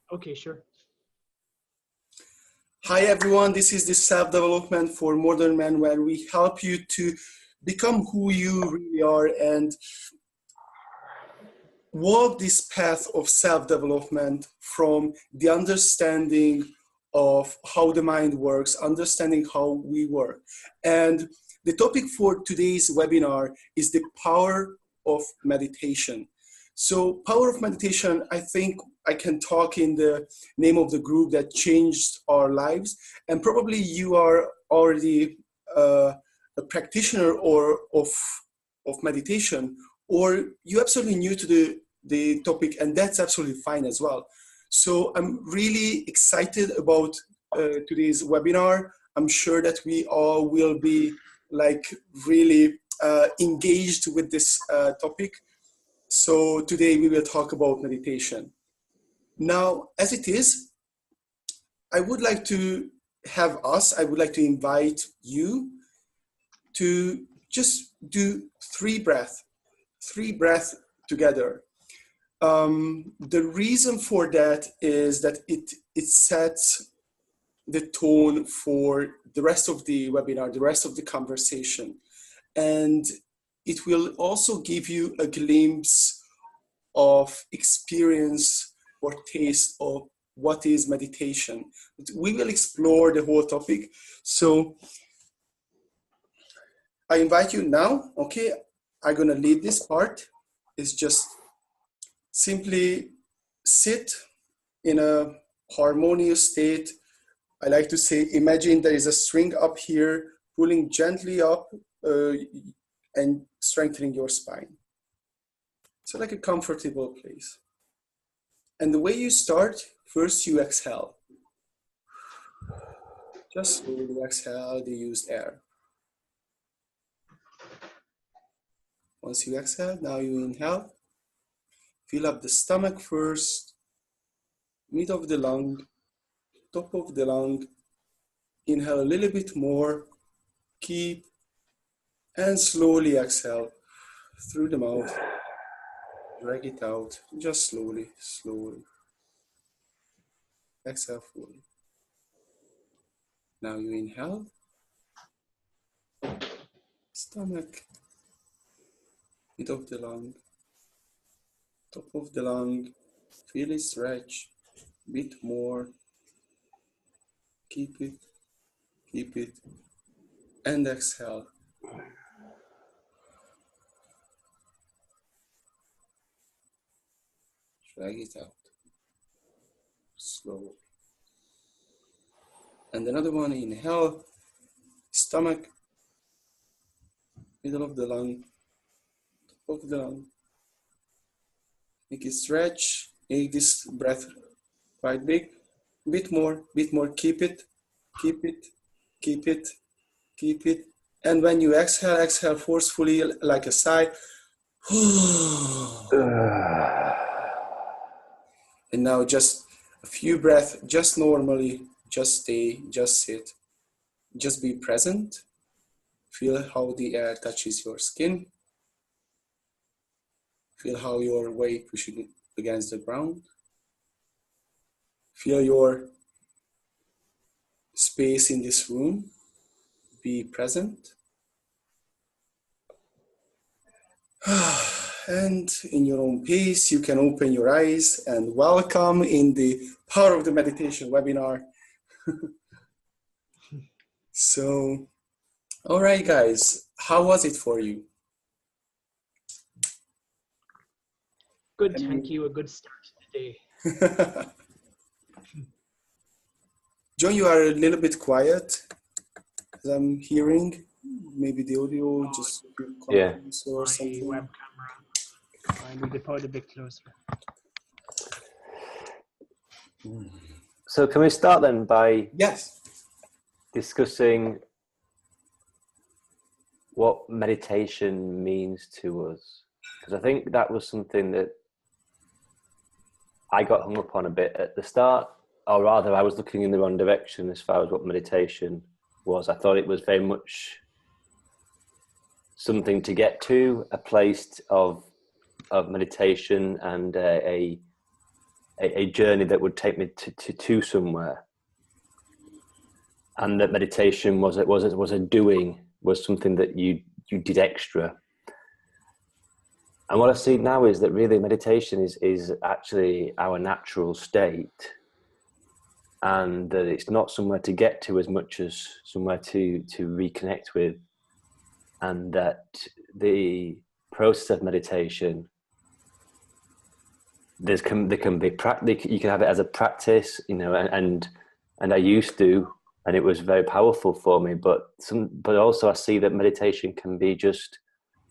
Okay, sure. Hi everyone, this is the Self-Development for Modern Men, where we help you to become who you really are and walk this path of self-development from the understanding of how the mind works, understanding how we work. And the topic for today's webinar is the power of meditation. So power of meditation, I think I can talk in the name of the group that changed our lives. And probably you are already a practitioner of meditation, or you're absolutely new to the topic, and that's absolutely fine as well. So I'm really excited about today's webinar. I'm sure that we all will be like really engaged with this topic. So today we will talk about meditation. Now, as it is, I would like to invite you to just do three breaths together. The reason for that is that it sets the tone for the rest of the webinar, the rest of the conversation. And it will also give you a glimpse of experience or taste of what is meditation. We will explore the whole topic. So I invite you now, okay? I'm gonna lead this part. It's just simply sit in a harmonious state. I like to say, imagine there is a string up here, pulling gently up and strengthening your spine. So like a comfortable place. And the way you start, first you exhale. Just slowly exhale the used air. Once you exhale, now you inhale. Fill up the stomach first, mid of the lung, top of the lung. Inhale a little bit more, keep, and slowly exhale through the mouth. Drag it out, just slowly, slowly. Exhale fully. Now you inhale. Stomach, mid of the lung, top of the lung. Feel it stretch, bit more. Keep it, and exhale. Drag it out, slow. And another one, inhale, stomach, middle of the lung, top of the lung. Make it stretch, make this breath quite big. Bit more, keep it. And when you exhale, exhale forcefully like a sigh. And now just a few breaths, just normally, just stay, just sit, just be present. Feel how the air touches your skin. Feel how your weight pushing against the ground. Feel your space in this room. Be present. And in your own pace, you can open your eyes, and welcome in the Power of the Meditation webinar. So, all right, guys, how was it for you? Good, thank you. A good start to the day. John, you are a little bit quiet, as I'm hearing. Maybe the audio just or something. Web camera. I need to put it a bit closer. So can we start then by discussing what meditation means to us? Because I think that was something that I got hung up on a bit at the start, or rather I was looking in the wrong direction as far as what meditation was. I thought it was very much something to get to, a place of meditation and a a journey that would take me to somewhere, and that meditation was a doing, was something that you did extra. And what I see now is that really meditation is actually our natural state, and that it's not somewhere to get to as much as somewhere to reconnect with, and that the process of meditation, there can be practice. You can have it as a practice, you know, and I used to, and it was very powerful for me. But also I see that meditation can be just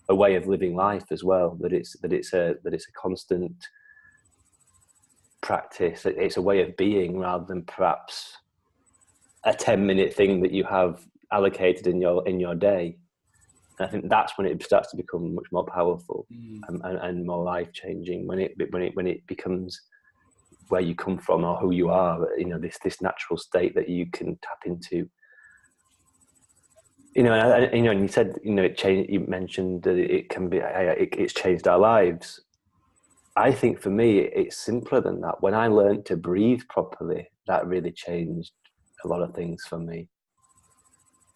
a way of living life as well. That it's a constant practice. It's a way of being rather than perhaps a 10-minute thing that you have allocated in your day. And I think that's when it starts to become much more powerful and more life-changing, when it becomes where you come from or who you are, you know, this natural state that you can tap into. You know, and you said, you know, it changed. You mentioned that it can be, it's changed our lives. I think for me, it's simpler than that. When I learned to breathe properly, that really changed a lot of things for me.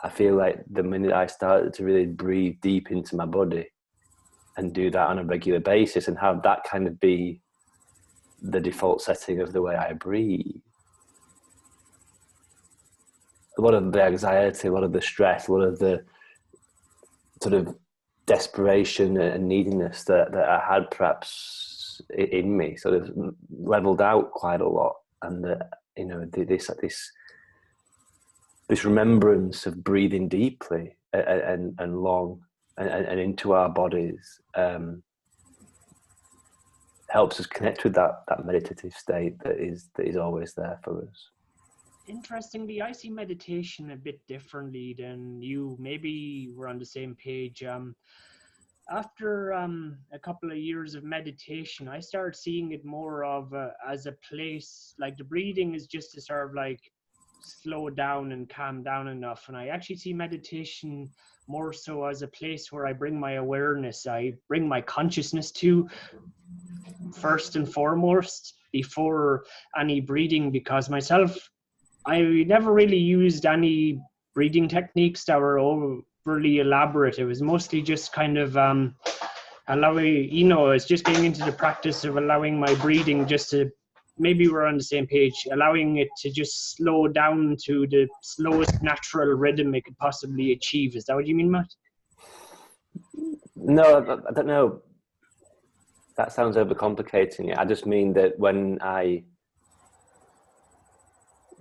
I feel like the minute I started to really breathe deep into my body and do that on a regular basis and have that kind of be the default setting of the way I breathe, a lot of the anxiety, a lot of the stress, a lot of the sort of desperation and neediness that I had perhaps in me sort of leveled out quite a lot. And you know, this remembrance of breathing deeply and long and into our bodies helps us connect with that meditative state that is always there for us. Interestingly, I see meditation a bit differently than you. Maybe we're on the same page. After a couple of years of meditation, I started seeing it more of as a place, like the breathing is just to sort of like slow down and calm down enough. And I actually see meditation more so as a place where I bring my awareness, I bring my consciousness to first and foremost before any breathing, because myself, I never really used any breathing techniques that were overly elaborate. It was mostly just kind of allowing, you know, it's just getting into the practice of allowing my breathing just to, maybe we're on the same page, allowing it to just slow down to the slowest natural rhythm it could possibly achieve. Is that what you mean, Matt? No, I don't know. That sounds overcomplicating it. I just mean that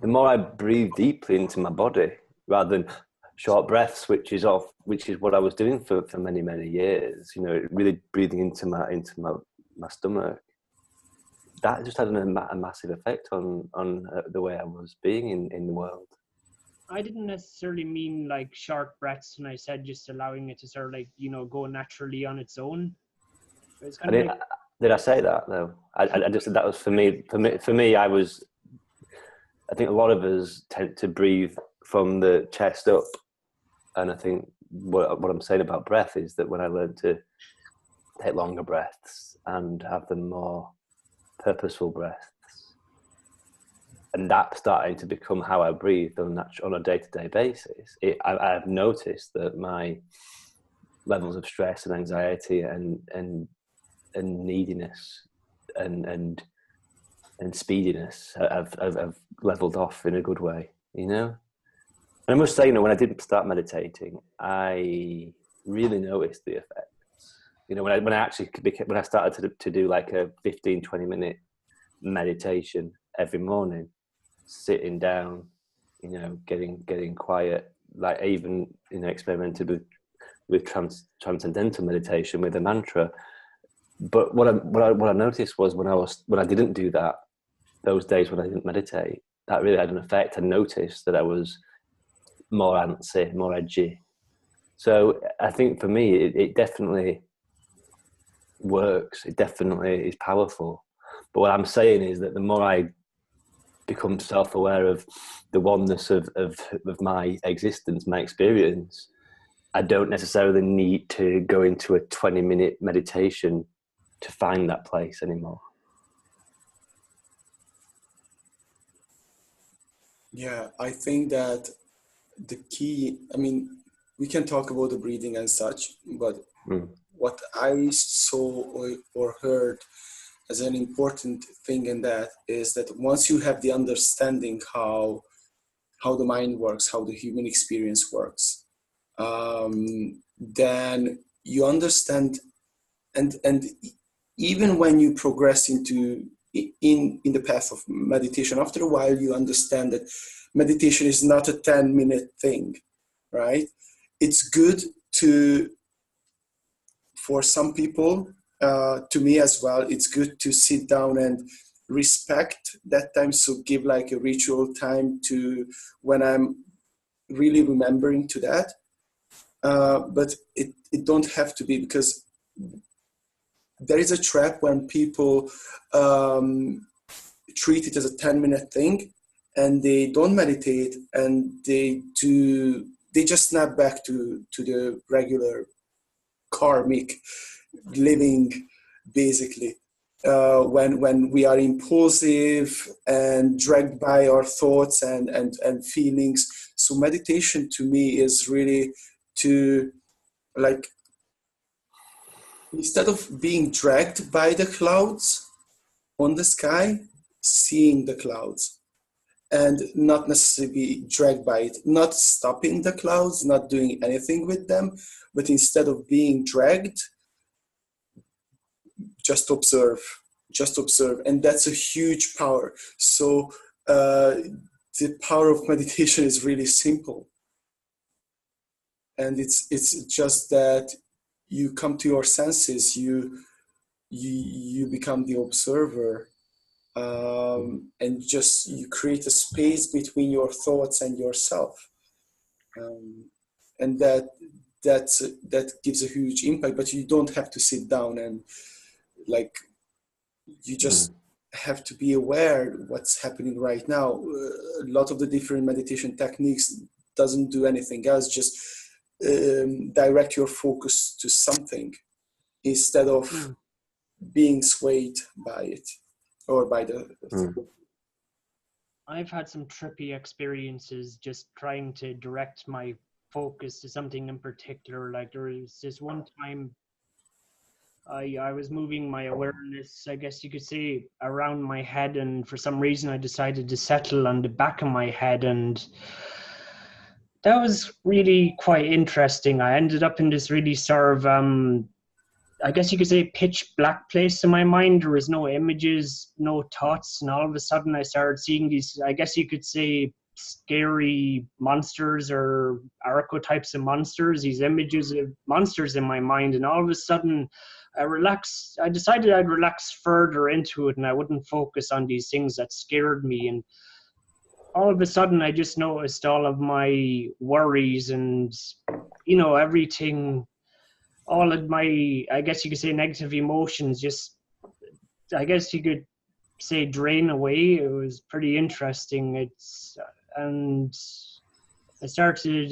the more I breathe deeply into my body, rather than short breaths, which is what I was doing for many, many years, you know, really breathing into my stomach, that just had a massive effect on the way I was being in the world. I didn't necessarily mean like short breaths when I said just allowing it to sort of like, you know, go naturally on its own. It's kind of like, did I say that though? I just said that was for me. I think a lot of us tend to breathe from the chest up, and I think what I'm saying about breath is that when I learned to take longer breaths and have them more purposeful breaths, and that starting to become how I breathe on a day-to-day basis, I've noticed that my levels of stress and anxiety and neediness and speediness have leveled off in a good way, you know. And I must say, you know, when I didn't start meditating, I really noticed the effects. You know, when I started to do like a 15-20 minute meditation every morning, sitting down, you know, getting quiet, like I even, you know, experimented with transcendental meditation with a mantra. But what I noticed was when I didn't do that, those days when I didn't meditate, that really had an effect. I noticed that I was more antsy, more edgy. So I think for me, it definitely works. It definitely is powerful. But what I'm saying is that the more I become self-aware of the oneness of my existence, my experience, I don't necessarily need to go into a 20-minute meditation to find that place anymore. Yeah, I think that the key, I mean, we can talk about the breathing and such, but Mm. what I saw or heard as an important thing in that is that once you have the understanding how the mind works, how the human experience works, then you understand, and even when you progress into in the path of meditation, after a while you understand that meditation is not a 10-minute thing, right? It's good to, for some people, to me as well, it's good to sit down and respect that time. So give like a ritual time to when I'm really remembering to that. But it don't have to be, because there is a trap when people treat it as a 10-minute thing and they don't meditate, and they just snap back to the regular karmic living, basically. When we are impulsive and dragged by our thoughts and feelings. So meditation to me is really to, like, instead of being dragged by the clouds on the sky, seeing the clouds and not necessarily be dragged by it, not stopping the clouds, not doing anything with them, but instead of being dragged, just observe, and that's a huge power. So the power of meditation is really simple, and it's just that you come to your senses, you become the observer, and just you create a space between your thoughts and yourself, and that gives a huge impact. But you don't have to sit down and, like, you just have to be aware what's happening right now. A lot of the different meditation techniques doesn't do anything else, just direct your focus to something instead of being swayed by it or by the I've had some trippy experiences just trying to direct my focus to something in particular. Like there was this one time I was moving my awareness, I guess you could say, around my head, and for some reason I decided to settle on the back of my head, and that was really quite interesting. I ended up in this really sort of I guess you could say pitch black place in my mind. There was no images, no thoughts, and all of a sudden I started seeing these, I guess you could say, scary monsters or archetypes of monsters, these images of monsters in my mind. And all of a sudden I decided I'd relax further into it and I wouldn't focus on these things that scared me. And all of a sudden I just noticed all of my worries and, everything, all of my, I guess you could say, negative emotions just, I guess you could say, drain away. It was pretty interesting. And I started,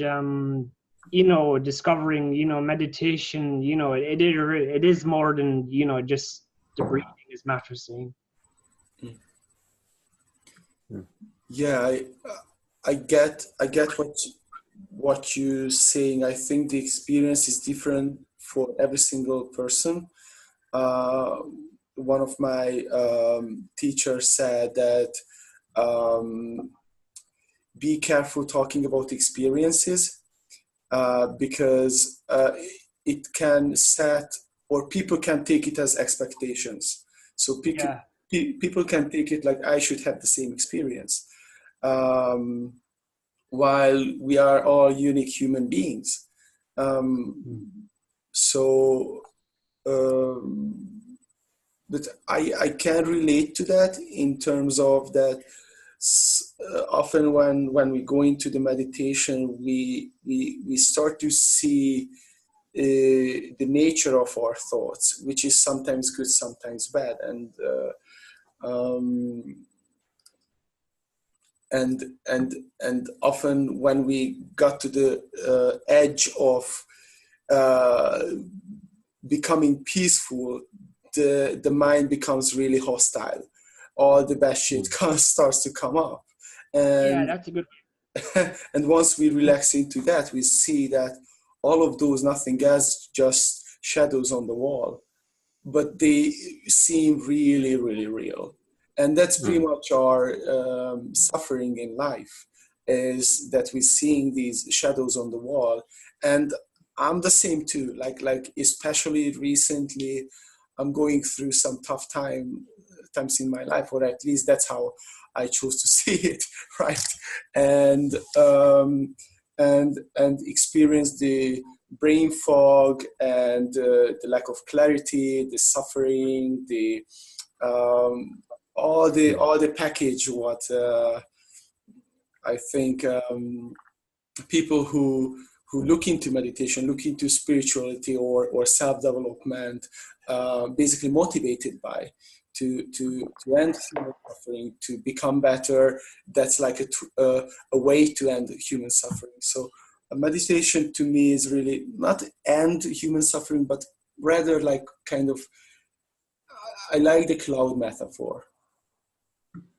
discovering, meditation, it is more than, just the breathing, as Matt was saying. Yeah, I get what you're saying. I think the experience is different for every single person. One of my teachers said that be careful talking about experiences because it can set, or people can take it as expectations. So people can take it like I should have the same experience, while we are all unique human beings. But I can relate to that in terms of that. Often when we go into the meditation, we start to see the nature of our thoughts, which is sometimes good, sometimes bad, and often when we got to the edge of becoming peaceful, the mind becomes really hostile. All the bad shit starts to come up, Yeah, And that's a good. and once we relax into that, we see that all of those nothing as just shadows on the wall, but they seem really, really real. And that's pretty much our suffering in life, is that we're seeing these shadows on the wall. And I'm the same too. Like especially recently, I'm going through some tough times in my life, or at least that's how I chose to see it, right? And and experience the brain fog and the lack of clarity, the suffering, the all the package. What I think people who look into meditation, look into spirituality or self development, basically motivated by to end human suffering, to become better. That's like a way to end human suffering. So meditation to me is really not end human suffering, but rather like kind of, I like the cloud metaphor.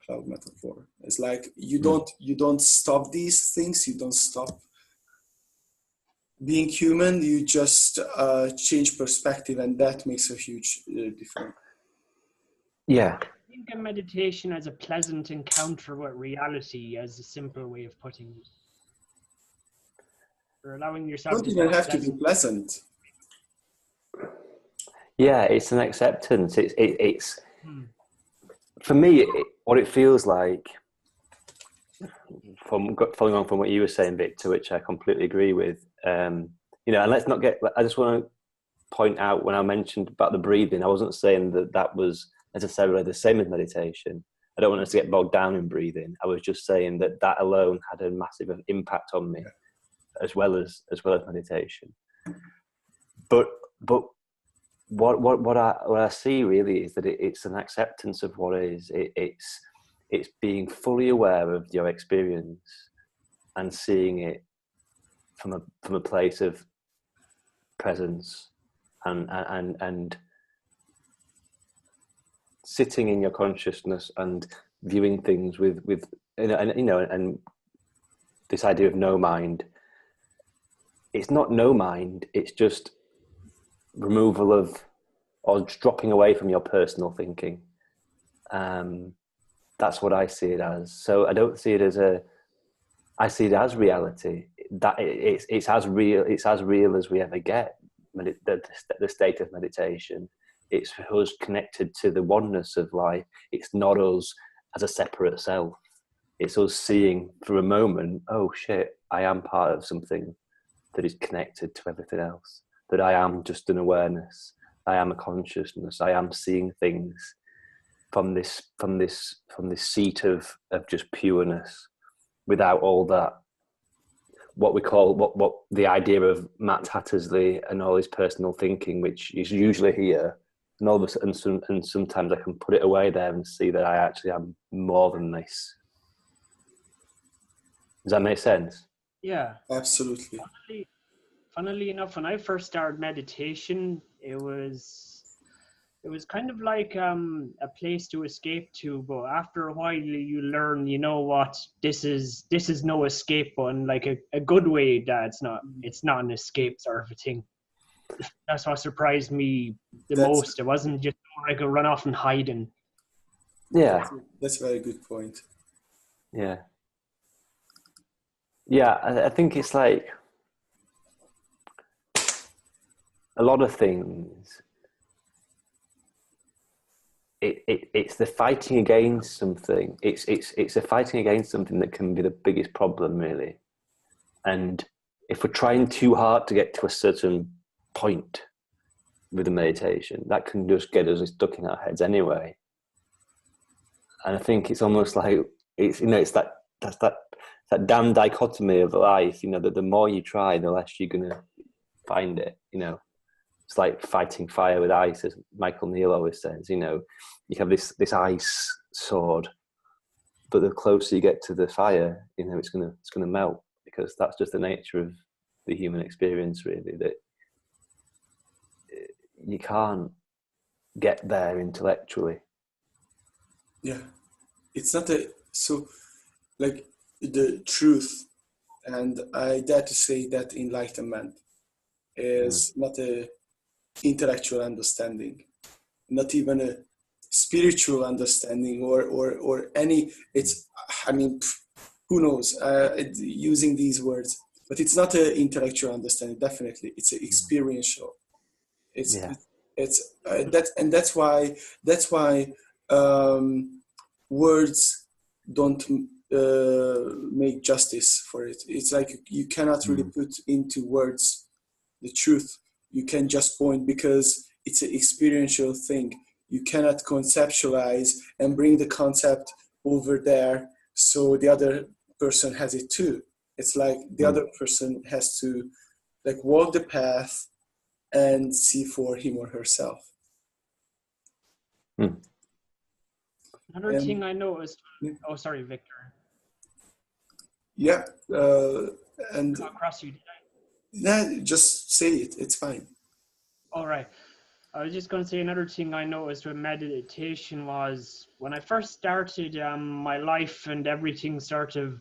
Cloud metaphor. It's like you don't stop these things. You don't stop being human. You just change perspective, and that makes a huge difference. Yeah. I think of meditation as a pleasant encounter with reality, as a simple way of putting it. Or allowing You yourself don't to even have have to be pleasant. Yeah, it's an acceptance. It's for me, what it feels like, from following on from what you were saying, Victor, which I completely agree with. You know, and let's not get. I just want to point out, when I mentioned about the breathing, I wasn't saying that that was necessarily the same as meditation. I don't want us to get bogged down in breathing. I was just saying that that alone had a massive impact on me, as well as meditation. But what I see really is that it's an acceptance of what is. It's being fully aware of your experience and seeing it from a place of presence and sitting in your consciousness and viewing things with and this idea of no mind. It's not no mind. It's just removal of, or dropping away from your personal thinking. That's what I see it as. So I don't see it as I see it as reality. That it's as real. It's as real as we ever get. The state of meditation. It's us connected to the oneness of life. It's not us as a separate self. It's us seeing for a moment, oh shit, I am part of something that is connected to everything else. That I am just an awareness. I am a consciousness. I am seeing things from this seat of just pureness, without all that, what we call what the idea of Matt Hattersley and all his personal thinking, which is usually here, and all of a sudden, and sometimes I can put it away there and see that I actually am more than this. Does that make sense? Yeah. Absolutely. Funnily enough, when I first started meditation, it was kind of like a place to escape to, but after a while you learn, you know what, this is no escape button, like a good way, that it's not an escape sort of a thing. That's what surprised me the most. It wasn't just like a run off and hiding. Yeah, that's a very good point. Yeah, I think it's like a lot of things. It's the fighting against something. It's a fighting against something that can be the biggest problem, really. And if we're trying too hard to get to a certain point with the meditation, that can just get us stuck in our heads anyway. And I think it's almost like it's that damn dichotomy of life. You know, that the more you try, the less you're gonna find it. You know. It's like fighting fire with ice, as Michael Neal always says. You know, you have this ice sword, but the closer you get to the fire, you know, it's gonna melt, because that's just the nature of the human experience, really. That you can't get there intellectually. Yeah, it's not so. like the truth. And I dare to say that enlightenment is not a intellectual understanding, not even a spiritual understanding or any, it's, I mean, who knows, using these words, but it's not an intellectual understanding, definitely. It's experiential. It's, Yeah. that's why words don't make justice for it. It's like you cannot really put into words the truth. You can just point, because it's an experiential thing. You cannot conceptualize and bring the concept over there so the other person has it too. It's like the other person has to like walk the path and see for him or herself. Another thing I noticed. Oh, sorry, Victor. Yeah, and Across you. nah, just say it. It's fine. All right. I was just going to say another thing I noticed with meditation was when I first started, my life and everything sort of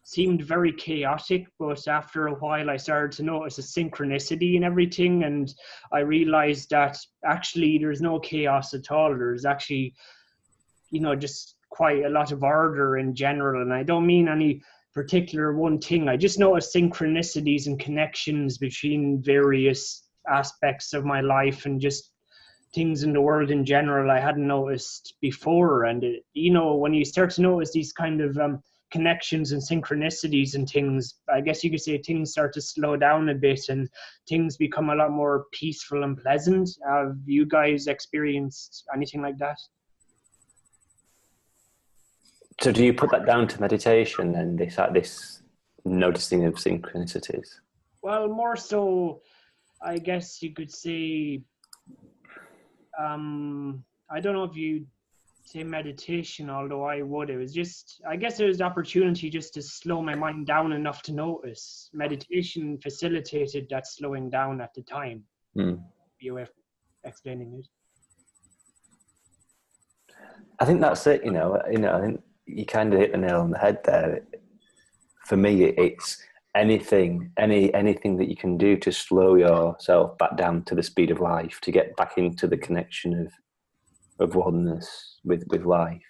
seemed very chaotic, but after a while I started to notice a synchronicity in everything, and I realized that actually there's no chaos at all. There's actually, just quite a lot of order in general, and I don't mean any particular one thing. I just noticed synchronicities and connections between various aspects of my life and just things in the world in general I hadn't noticed before. And when you start to notice these kind of connections and synchronicities and things, I guess you could say things start to slow down a bit and things become a lot more peaceful and pleasant. Have you guys experienced anything like that? So do you put that down to meditation and this noticing of synchronicities? Well, more so, I guess you could say, I don't know if you say meditation, although I would. It was just, I guess it was the opportunity just to slow my mind down enough to notice. Meditation facilitated that slowing down at the time. Be aware of explaining it. I think that's it. I think you kind of hit the nail on the head there. For me, it's anything that you can do to slow yourself back down to the speed of life, to get back into the connection of oneness with life.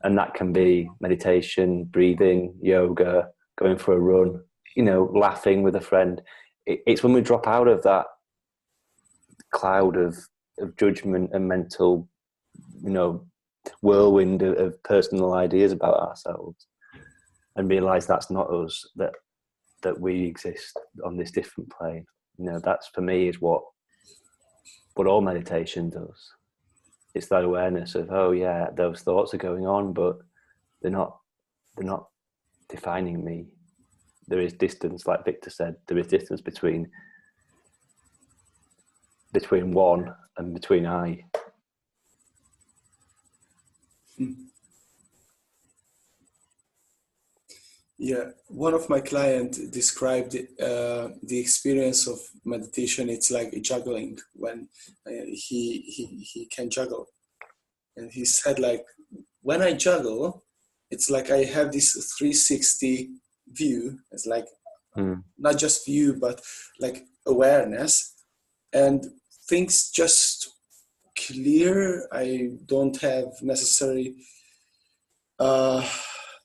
And that can be meditation, breathing, yoga, going for a run, laughing with a friend. It's when we drop out of that cloud of judgment and mental, whirlwind of personal ideas about ourselves, and realize that's not us, that we exist on this different plane. That's, for me, is what all meditation does. It's that awareness of, oh yeah, those thoughts are going on, but they're not defining me. There is distance, like Victor said, there is distance between one and between I. Yeah, one of my clients described the experience of meditation. It's like juggling, when he can juggle, and he said, like, when I juggle, it's like I have this 360 view. It's like not just view, but like awareness, and things just clear. I don't have necessary.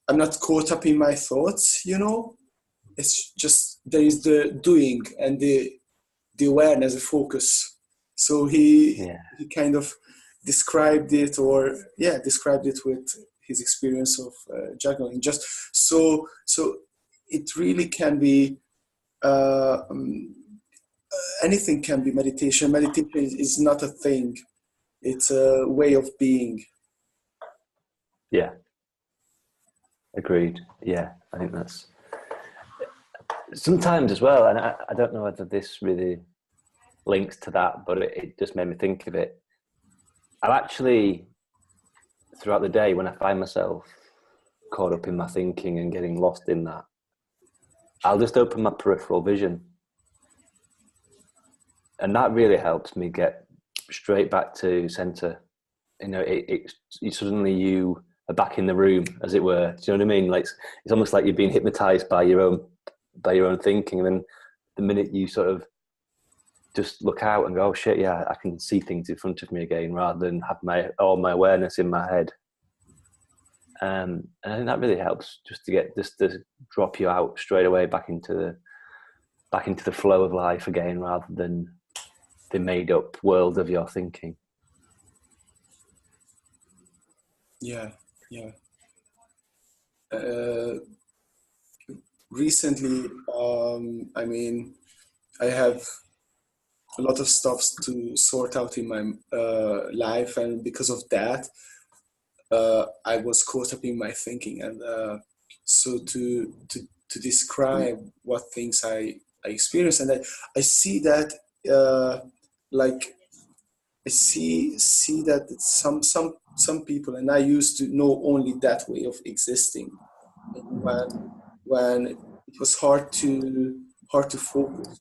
I'm not caught up in my thoughts, It's just, there is the doing and the awareness, the focus. So he kind of described it with his experience of juggling. Just so it really can be, anything can be meditation. Meditation is not a thing. It's a way of being. Yeah. Agreed. Yeah, I think that's sometimes as well, and I don't know whether this really links to that, but it just made me think of it. I'll actually, throughout the day, when I find myself caught up in my thinking and getting lost in that, I'll just open my peripheral vision. And that really helps me get straight back to center. It suddenly you back in the room, as it were. Do you know what I mean? Like it's almost like you're being hypnotized by your own thinking, and then the minute you sort of just look out and go, oh shit, yeah, I can see things in front of me again, rather than have all my awareness in my head. And I think that really helps, just to drop you out straight away back into the flow of life again, rather than the made up world of your thinking. Yeah. Recently, I mean, I have a lot of stuff to sort out in my life, and because of that, I was caught up in my thinking, and so to describe what things I experience, and I see that like I see that some people, and I used to know only that way of existing, when it was hard to focus,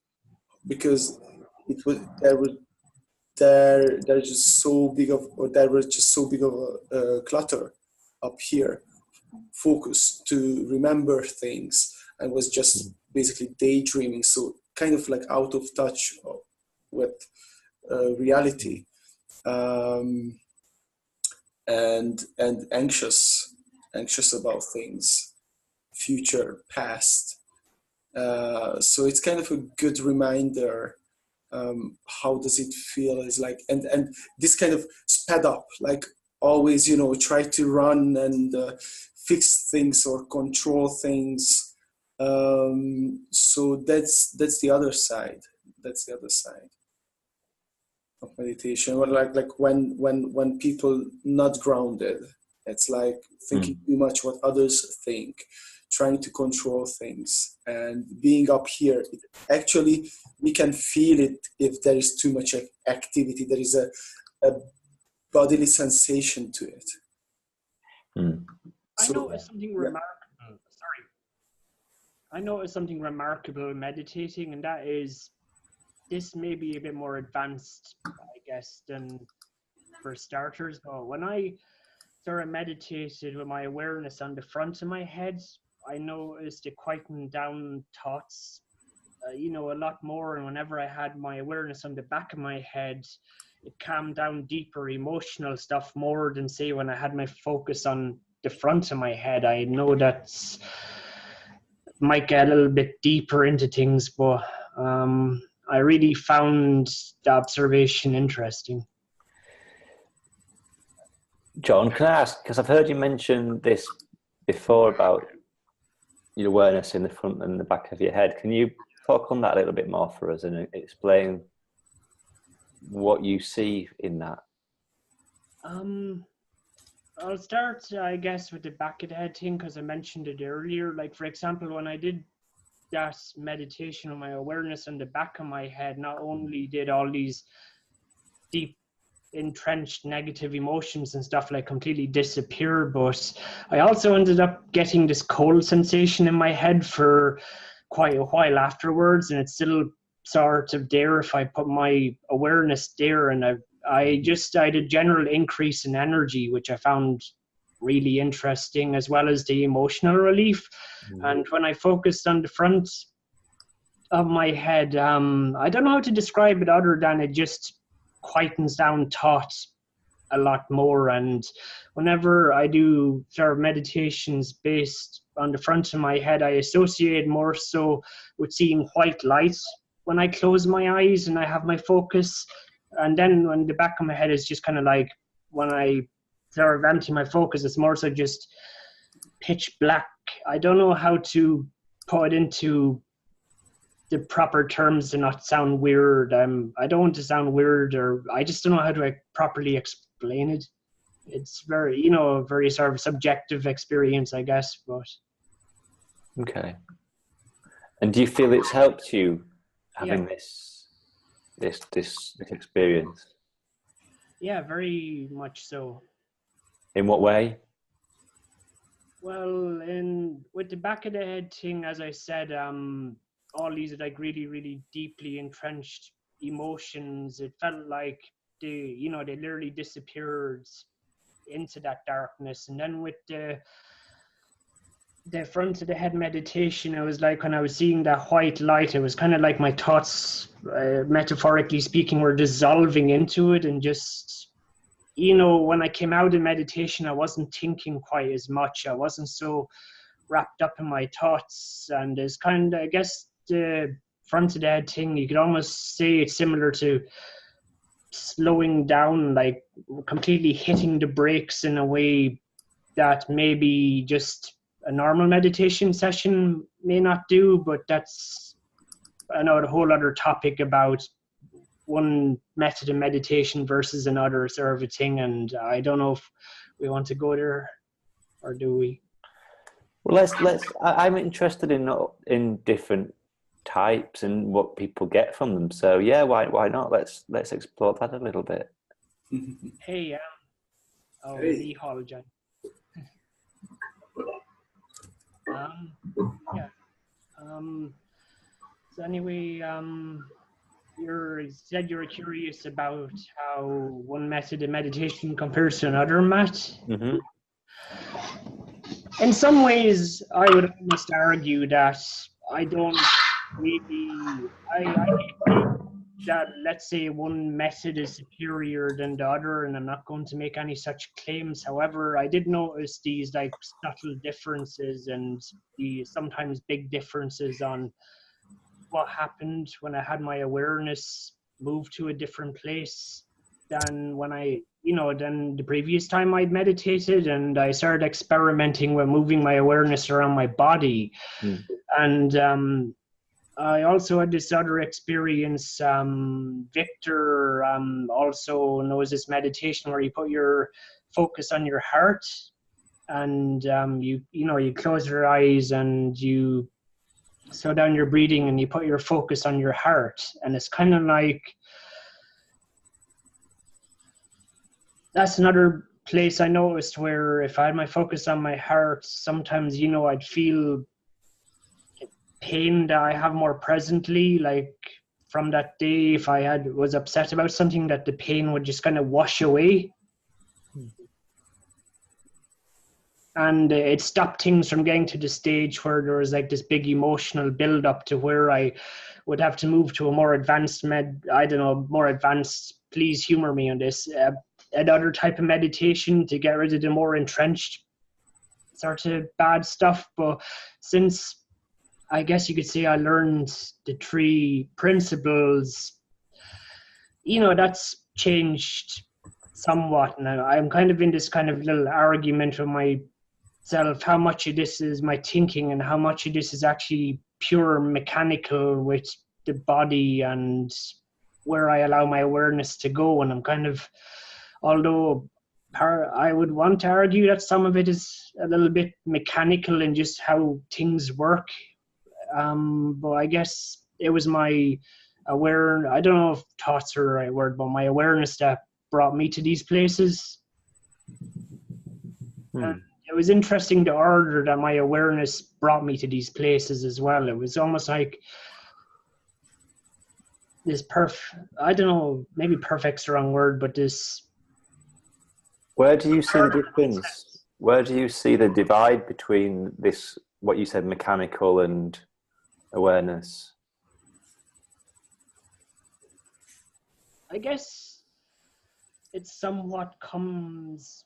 because it was there's just so big of, or there was just so big of a clutter up here, focus to remember things, and was just basically daydreaming, so kind of like out of touch with reality, and anxious about things, future, past. So it's kind of a good reminder. How does it feel? Is like, and this kind of sped up, like always, try to run and fix things or control things. So that's the other side. That's the other side of meditation. Or like when people not grounded, it's like thinking too much what others think, trying to control things, and being up here. Actually, we can feel it if there is too much activity. There is a bodily sensation to it. I noticed something remarkable. Sorry. I noticed something remarkable in meditating, and that is, this may be a bit more advanced, I guess, than for starters. But when I sort of meditated with my awareness on the front of my head, I noticed it quietened down thoughts, a lot more. And whenever I had my awareness on the back of my head, it calmed down deeper emotional stuff more than, say, when I had my focus on the front of my head. I know that might get a little bit deeper into things, but I really found the observation interesting. John, can I ask, because I've heard you mention this before about your awareness in the front and the back of your head. Can you talk on that a little bit more for us and explain what you see in that? I'll start, I guess, with the back of the head thing, because I mentioned it earlier. Like, for example, when I did that meditation on my awareness on the back of my head, not only did all these deep entrenched negative emotions and stuff like completely disappear, but I also ended up getting this cold sensation in my head for quite a while afterwards, and it's still sort of there if I put my awareness there. And I had a general increase in energy, which I found really interesting, as well as the emotional relief. And when I focused on the front of my head, I don't know how to describe it other than it just quietens down thoughts a lot more. And whenever I do sort of meditations based on the front of my head, I associate more so with seeing white light when I close my eyes and I have my focus. And then when the back of my head is just kind of like, when I sort of empty my focus, it's more so just pitch black. I don't know how to put it into the proper terms to not sound weird. I don't want to sound weird, or I just don't know how to properly explain it. It's very, a very sort of subjective experience, I guess. But okay. And do you feel it's helped you having this experience? Yeah, very much so. In what way? Well, with the back of the head thing, as I said, all these like really, really deeply entrenched emotions, it felt like they literally disappeared into that darkness. And then with the front of the head meditation, it was like when I was seeing that white light, it was kind of like my thoughts, metaphorically speaking, were dissolving into it. And just, you know, when I came out of meditation, I wasn't thinking quite as much. I wasn't so wrapped up in my thoughts. And it's kind of, I guess, the front of the head thing, you could almost say it's similar to slowing down, like completely hitting the brakes in a way that maybe just a normal meditation session may not do. But that's, I know, a whole other topic about one method of meditation versus another sort of a thing. And I don't know if we want to go there, or do we? Well, I'm interested in different types and what people get from them. So yeah, why not? Let's explore that a little bit. Hey, Hey. Lee Hall, John. Yeah. So anyway, you said you were curious about how one method of meditation compares to another, Matt. Mm-hmm. In some ways, I would almost argue that I don't really, I think that, let's say, one method is superior than the other, and I'm not going to make any such claims. However, I did notice these like subtle differences and the sometimes big differences on what happened when I had my awareness move to a different place than when than the previous time I'd meditated, and I started experimenting with moving my awareness around my body. Mm. And I also had this other experience. Victor also knows this meditation where you put your focus on your heart, and you close your eyes and you slow down your breathing and you put your focus on your heart. And it's kind of like, that's another place I noticed where if I had my focus on my heart, sometimes, I'd feel pain that I have more presently, like from that day, if I was upset about something, that the pain would just kind of wash away. And it stopped things from getting to the stage where there was like this big emotional build up to where I would have to move to a more advanced please humor me on this, another type of meditation to get rid of the more entrenched sort of bad stuff. But since, I guess you could say, I learned the 3 principles, that's changed somewhat. Now I'm kind of in this kind of little argument with myself, how much of this is my thinking and how much of this is actually pure mechanical with the body and where I allow my awareness to go. And I'm kind of, although I would want to argue that some of it is a little bit mechanical in just how things work. But I guess it was my awareness, I don't know if thoughts are the right word, but my awareness that brought me to these places. And it was interesting, the order that my awareness brought me to these places as well. It was almost like this I don't know, maybe perfect's the wrong word, but this. Where do you see the difference? Where do you see the divide between this, what you said, mechanical and awareness? I guess it somewhat comes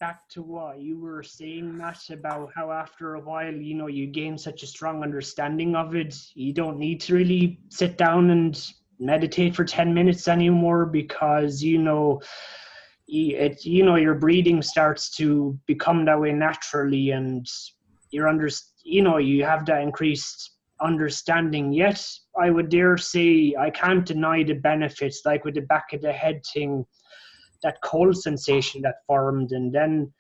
back to what you were saying, Matt, about how after a while, you gain such a strong understanding of it. You don't need to really sit down and meditate for 10 minutes anymore, because your breathing starts to become that way naturally, and you have that increased understanding. Yet I would dare say I can't deny the benefits, like with the back of the head thing, that cold sensation that formed. And then,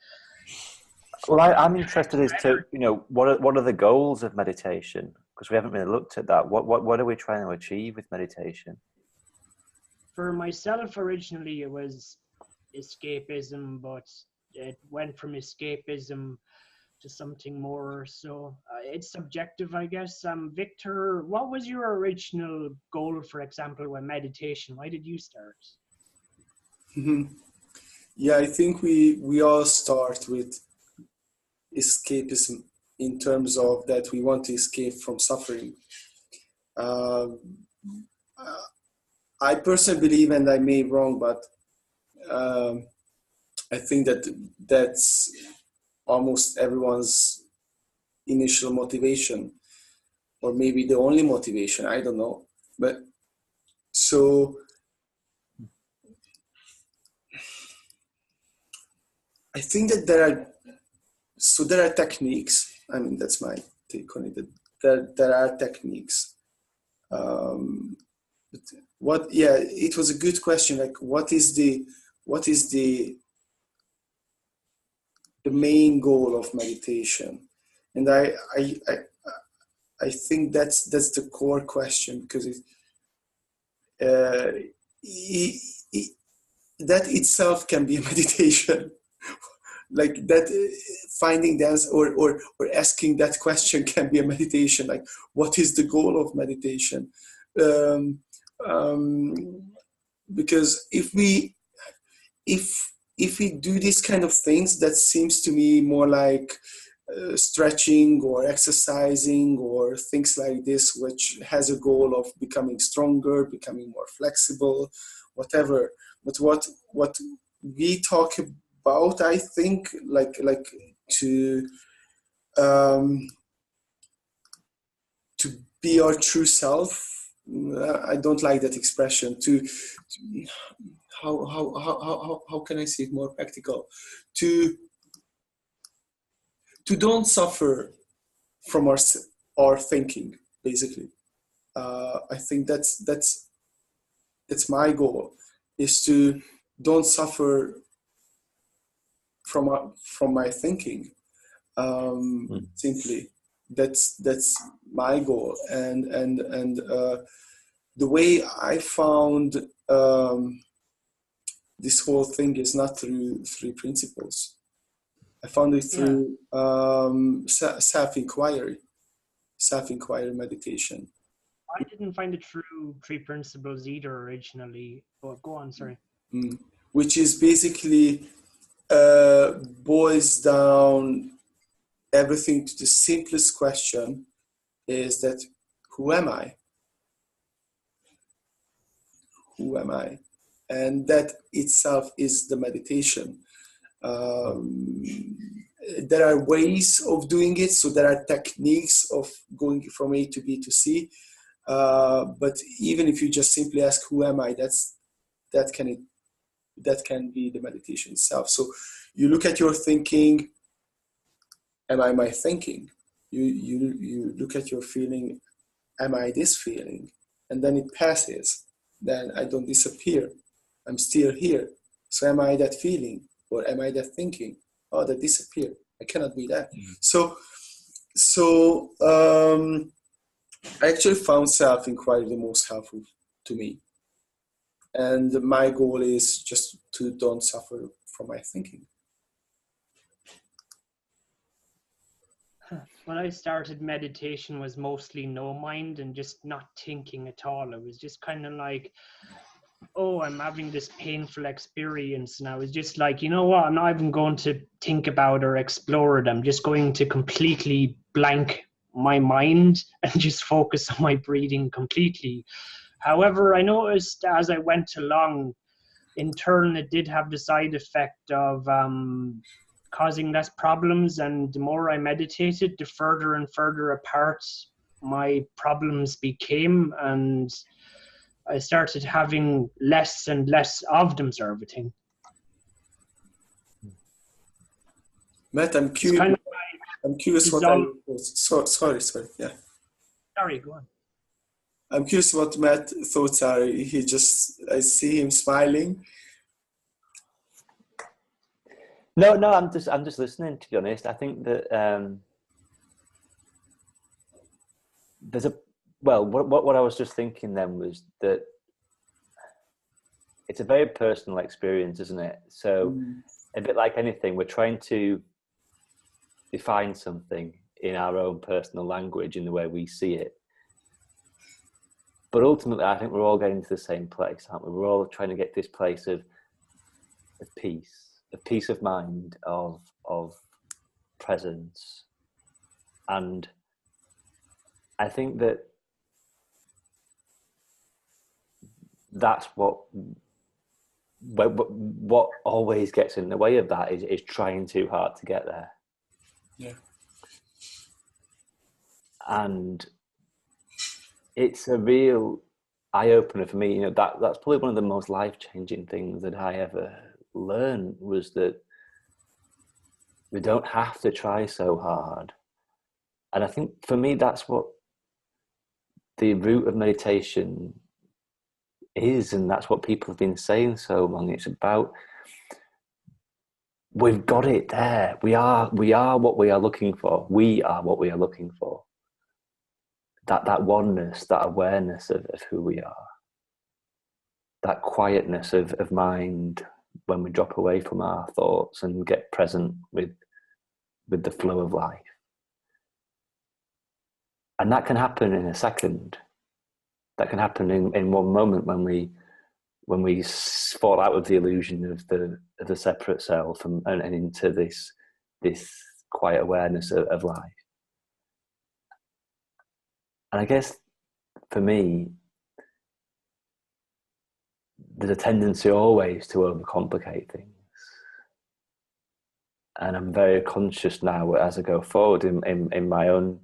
well, I'm interested as to what are the goals of meditation, because we haven't really looked at that. What are we trying to achieve with meditation? For myself, originally it was escapism, but it went from escapism to something more. So it's subjective, I guess. Victor, what was your original goal, for example, with meditation? Why did you start? Mm-hmm. Yeah, I think we all start with escapism in terms of that we want to escape from suffering. Um, I personally believe, and I may be wrong, but um, I think that that's almost everyone's initial motivation, or maybe the only motivation. I don't know, but so I think that there are techniques. I mean, that's my take on it. That there are techniques. But what? Yeah, it was a good question. Like, what is the main goal of meditation? And I think that's the core question, because uh, that itself can be a meditation. Like that, finding the answer, or asking that question can be a meditation. Like, what is the goal of meditation? Um, um, because if we do these kind of things, that seems to me more like stretching or exercising or things like this, which has a goal of becoming stronger, becoming more flexible, whatever. But what we talk about, I think, like to um, to be our true self. I don't like that expression. How can I say it more practical? To don't suffer from our thinking, basically. I think that's my goal, is to don't suffer from my thinking. Simply, that's my goal, and the way I found this whole thing is not through three principles. I found it through self-inquiry meditation. I didn't find it through three principles either originally. But go on, sorry. Which is basically boils down everything to the simplest question, is that who am I? Who am I? And that itself is the meditation. There are ways of doing it, so there are techniques of going from A to B to C. But even if you just simply ask, "Who am I?" that can be the meditation itself. So you look at your thinking. Am I my thinking? You look at your feeling. Am I this feeling? And then it passes. Then I don't disappear. I'm still here. So am I that feeling, or am I that thinking? Oh, that disappeared. I cannot be that. So I actually found self-inquiry the most helpful to me. And my goal is just to don't suffer from my thinking. When I started, meditation was mostly no mind and just not thinking at all. It was just kind of like, oh, I'm having this painful experience. And I was just like, you know what? I'm not even going to think about or explore it. I'm just going to completely blank my mind and just focus on my breathing completely. However, I noticed as I went along, in turn, it did have the side effect of causing less problems. And the more I meditated, the further and further apart my problems became. And I started having less and less of them, sort of a thing. Matt, I'm curious. Kind of I'm curious what sorry. Yeah. Sorry, go on. I'm curious what Matt's thoughts are. I see him smiling. No, I'm just listening, to be honest. I think that what I was just thinking then was that it's a very personal experience, isn't it? So a bit like anything, we're trying to define something in our own personal language in the way we see it. But ultimately, I think we're all getting to the same place, aren't we? We're all trying to get to this place of peace, peace of mind, of presence. And I think that's what always gets in the way of that is trying too hard to get there. Yeah. And it's a real eye-opener for me. That's probably one of the most life-changing things that I ever learned, was that we don't have to try so hard. And I think for me, that's what the root of meditation is, and that's what people have been saying so long. It's about, we've got it there. We are what we are looking for. We are what we are looking for. That oneness, that awareness of who we are. That quietness of mind when we drop away from our thoughts and get present with the flow of life. And that can happen in a second. That can happen in one moment when we fall out of the illusion of the separate self and into this quiet awareness of life. And I guess for me, there's a tendency always to overcomplicate things. And I'm very conscious now as I go forward in my own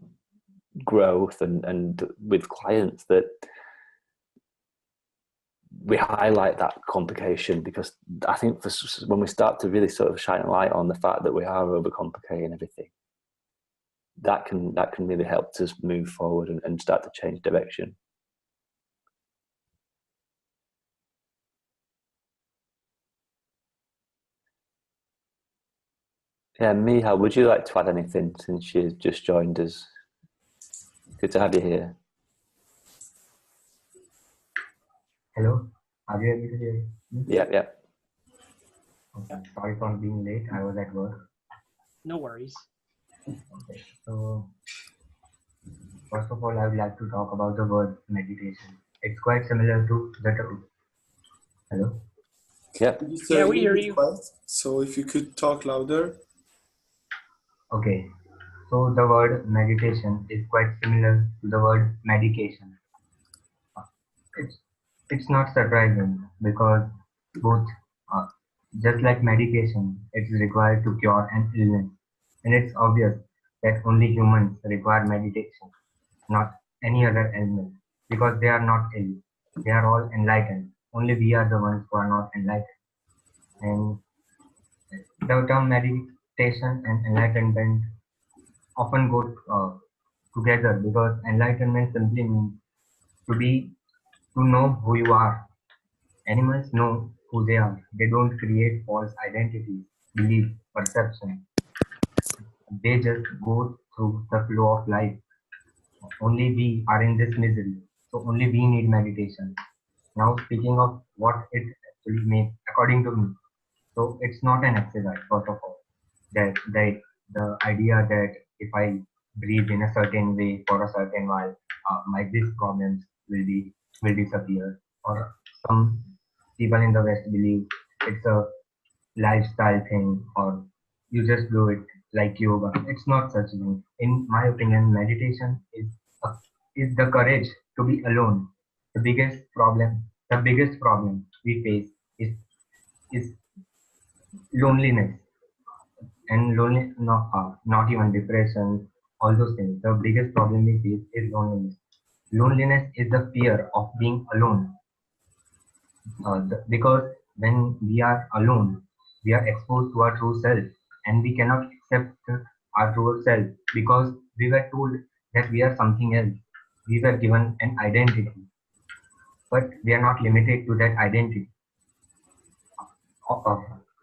growth and with clients that we highlight that complication, because I think when we start to really sort of shine a light on the fact that we are overcomplicating everything, that can really help us move forward and start to change direction. Yeah, Miha, would you like to add anything since you just joined us? Good to have you here. Hello, are you able to hear me? Yeah. Okay. Sorry for being late. I was at work. No worries. Okay. So, first of all, I would like to talk about the word meditation. It's quite similar to the term. Hello? Yeah. Yeah, we hear you. So if you could talk louder. Okay. So, the word meditation is quite similar to the word medication. It's not surprising because both, just like medication, it is required to cure an illness. And it's obvious that only humans require meditation, not any other animal, because they are not ill. They are all enlightened. Only we are the ones who are not enlightened. And the term meditation and enlightenment often go together, because enlightenment simply means to know who you are. Animals know who they are. They don't create false identities, belief, perception. They just go through the flow of life. Only we are in this misery. So only we need meditation. Now speaking of what it actually means, according to me, so it's not an exercise, first of all. That the idea that if I breathe in a certain way for a certain while, my these problems will disappear. Or some people in the West believe it's a lifestyle thing, or you just do it like yoga. It's not such a thing. In my opinion, meditation is the courage to be alone. The biggest problem we face is loneliness, and not even depression, all those things. The biggest problem we face is loneliness. Loneliness is the fear of being alone. Because when we are alone, we are exposed to our true self, and we cannot accept our true self because we were told that we are something else. We were given an identity, but we are not limited to that identity.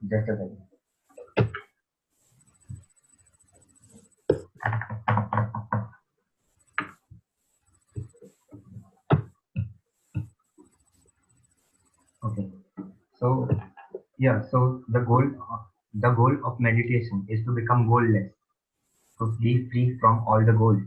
Just a second. Okay. So yeah, so the goal of meditation is to become goalless, to be free from all the goals.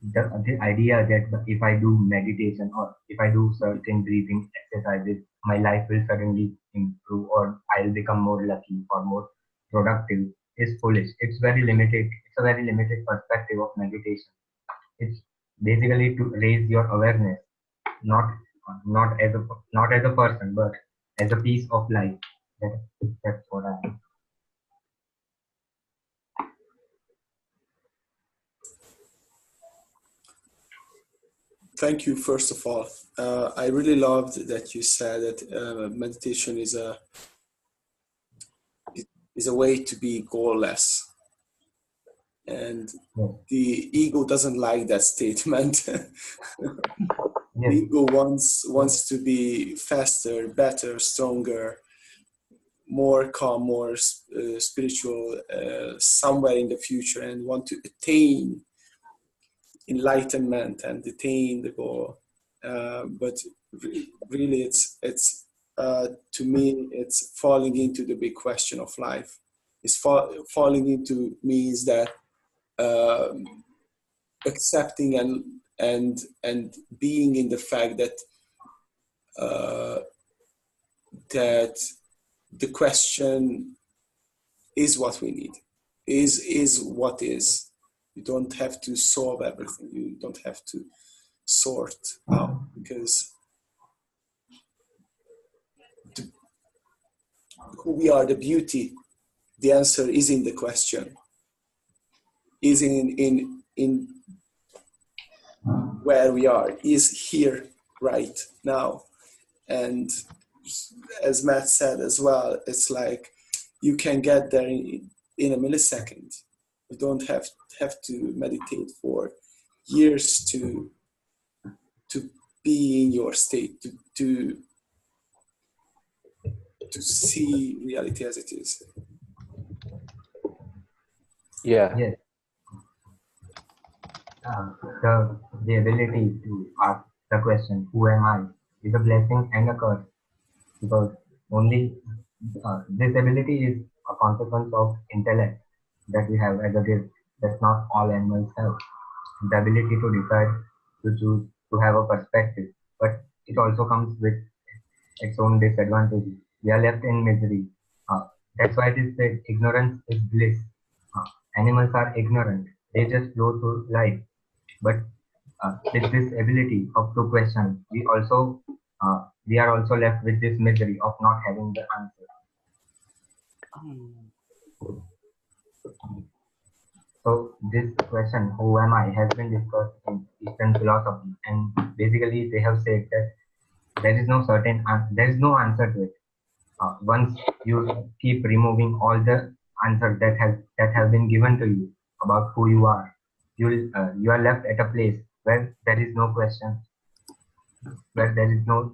the idea that if I do meditation or if I do certain breathing exercises, my life will suddenly improve or I'll become more lucky or more productive is foolish. It's very limited. It's a very limited perspective of meditation. It's basically to raise your awareness, not not as a not as a person, but as a piece of life. That, that's what I am. Thank you, first of all. I really loved that you said that meditation is a way to be goalless. And Yes. the ego doesn't like that statement. The Yes. ego wants to be faster, better, stronger, more calm, more spiritual, somewhere in the future, and want to attain enlightenment and attain the goal. But really, it's to me, it's falling into the big question of life. It's falling into means that accepting and being in the fact that that the question is what we need, is what is. You don't have to solve everything. You don't have to sort out, because who we are, the beauty, the answer is in the question, is in where we are, is here right now. And as Matt said as well, it's like you can get there in a millisecond. You don't have to meditate for years to be in your state, to see reality as it is. Yeah. Yes. The ability to ask the question, who am I, is a blessing and a curse, because only this ability is a consequence of intellect that we have as a gift that not all animals have. The ability to decide, to choose, to have a perspective, but it also comes with its own disadvantages. We are left in misery. That's why it is said ignorance is bliss. Animals are ignorant. They just flow through life. But with this ability of to question, we are also left with this misery of not having the answer. So this question, who am I, has been discussed in Eastern philosophy, and basically they have said that there is no answer to it. Once you keep removing all the answers that have been given to you about who you are, you are left at a place where there is no question, where there is no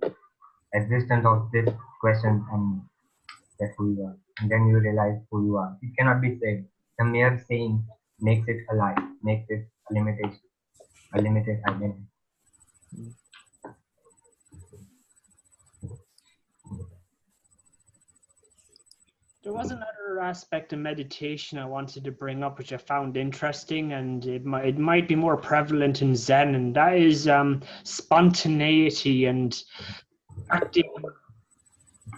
existence of this question, and that's who you are. And then you realize who you are. It cannot be said. The mere saying makes it a lie, makes it a limitation, a limited identity. There was another aspect of meditation I wanted to bring up, which I found interesting, and it might be more prevalent in Zen, and that is spontaneity and acting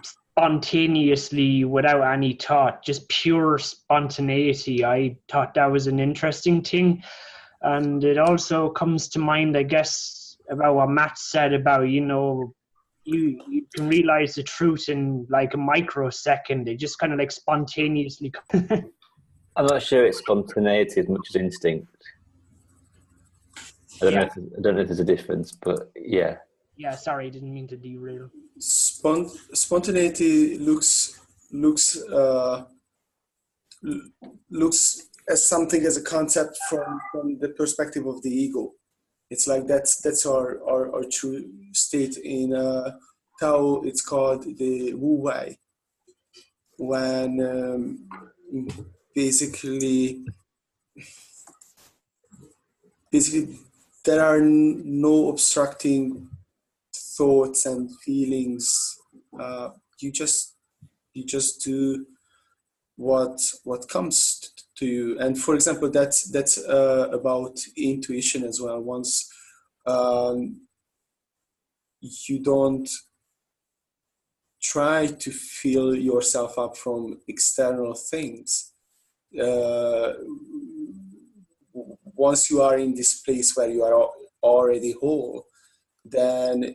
spontaneously without any thought, just pure spontaneity. I thought that was an interesting thing. And it also comes to mind, I guess, about what Matt said about, you can realize the truth in like a microsecond. It just kind of like spontaneously. I'm not sure it's spontaneity as much as instinct. I don't know if there's a difference, but yeah. Yeah, sorry, I didn't mean to derail. Spontaneity looks as something, as a concept from the perspective of the ego. It's like that's our true state. In Tao, it's called the Wu Wei, when basically there are no obstructing thoughts and feelings. You just do what comes to you. And for example, that's about intuition as well. Once you don't try to fill yourself up from external things, once you are in this place where you are already whole, then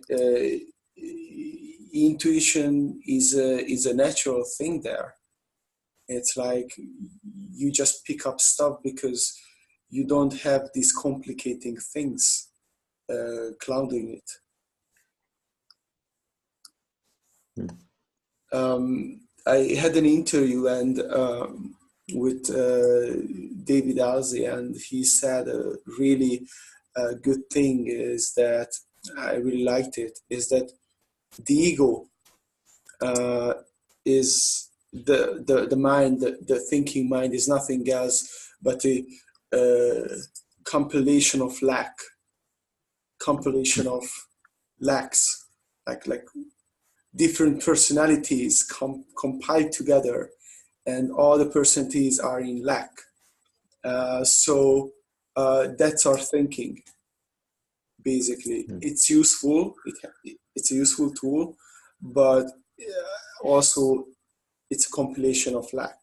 intuition is a natural thing there. It's like you just pick up stuff because you don't have these complicating things clouding it. I had an interview and with David Alzi, and he said a really good thing is that I really liked it, is that the ego is the mind, the thinking mind is nothing else but a compilation of lacks, like different personalities compiled together, and all the personalities are in lack. So that's our thinking. Basically, it's useful. It's a useful tool, but also it's a compilation of lack.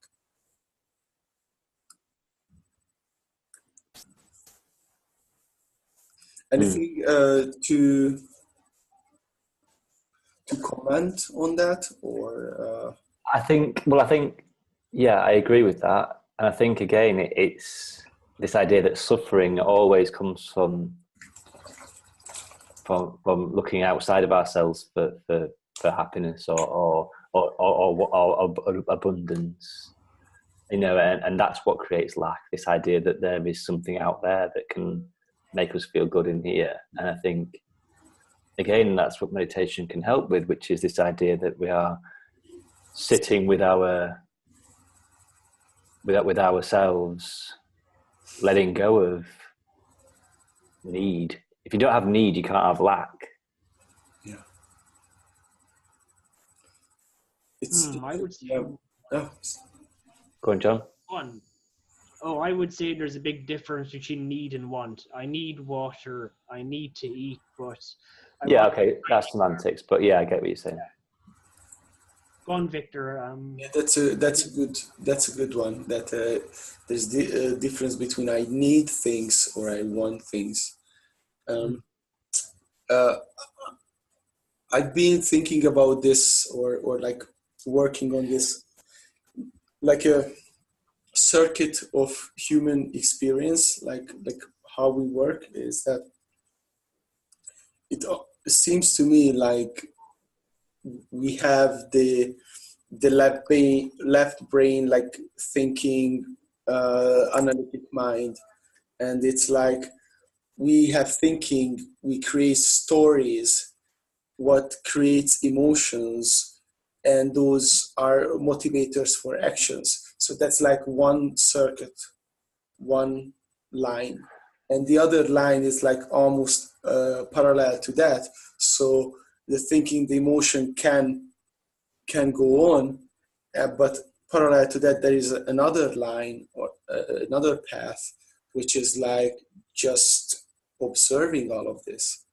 Anything to comment on that, or? I think, yeah, I agree with that. And I think, again, it's this idea that suffering always comes from looking outside of ourselves for happiness or abundance, you know, and that's what creates lack, this idea that there is something out there that can make us feel good in here. And I think, again, that's what meditation can help with, which is this idea that we are sitting with ourselves, letting go of need. If you don't have need, you can't have lack. Yeah. I would say. Oh. Go on, John. I would say there's a big difference between need and want. I need water. I need to eat, but Okay, that's semantics. But yeah, I get what you're saying. Go on, Victor. Yeah, that's a good one. That there's the difference between I need things or I want things. I've been thinking about this or like working on this, like a circuit of human experience, like how we work, is that it seems to me like we have the left brain, like thinking, analytic mind, and it's like we have thinking, we create stories, what creates emotions, and those are motivators for actions. So that's like one circuit, one line, and the other line is like almost parallel to that. So the thinking, the emotion can go on, but parallel to that there is another line or another path, which is like just observing all of this